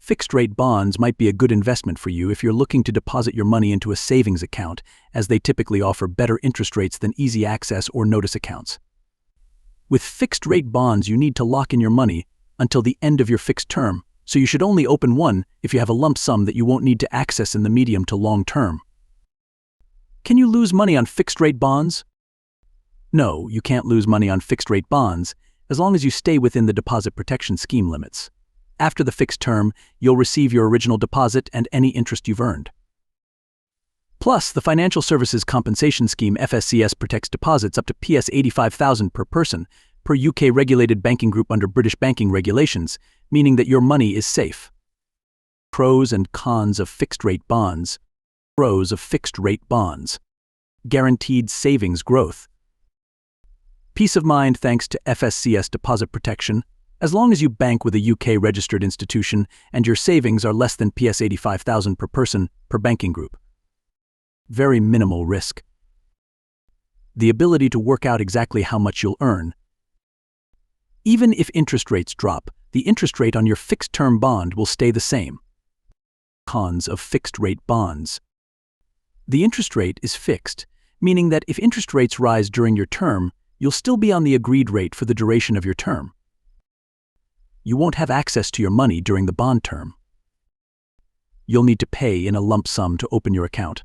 Fixed-rate bonds might be a good investment for you if you're looking to deposit your money into a savings account, as they typically offer better interest rates than easy access or notice accounts. With fixed-rate bonds, you need to lock in your money until the end of your fixed term, so you should only open one if you have a lump sum that you won't need to access in the medium to long term. Can you lose money on fixed-rate bonds? No, you can't lose money on fixed-rate bonds as long as you stay within the deposit protection scheme limits. After the fixed term, you'll receive your original deposit and any interest you've earned. Plus, the Financial Services Compensation Scheme (FSCS) protects deposits up to PS 85,000 per person per UK regulated banking group under British banking regulations, meaning that your money is safe. Pros and cons of fixed-rate bonds. Pros of fixed-rate bonds. Guaranteed savings growth. Peace of mind thanks to FSCS deposit protection, as long as you bank with a UK-registered institution and your savings are less than PS 85,000 per person per banking group. Very minimal risk. The ability to work out exactly how much you'll earn. Even if interest rates drop, the interest rate on your fixed-term bond will stay the same. Cons of fixed-rate bonds. The interest rate is fixed, meaning that if interest rates rise during your term, you'll still be on the agreed rate for the duration of your term. You won't have access to your money during the bond term. You'll need to pay in a lump sum to open your account.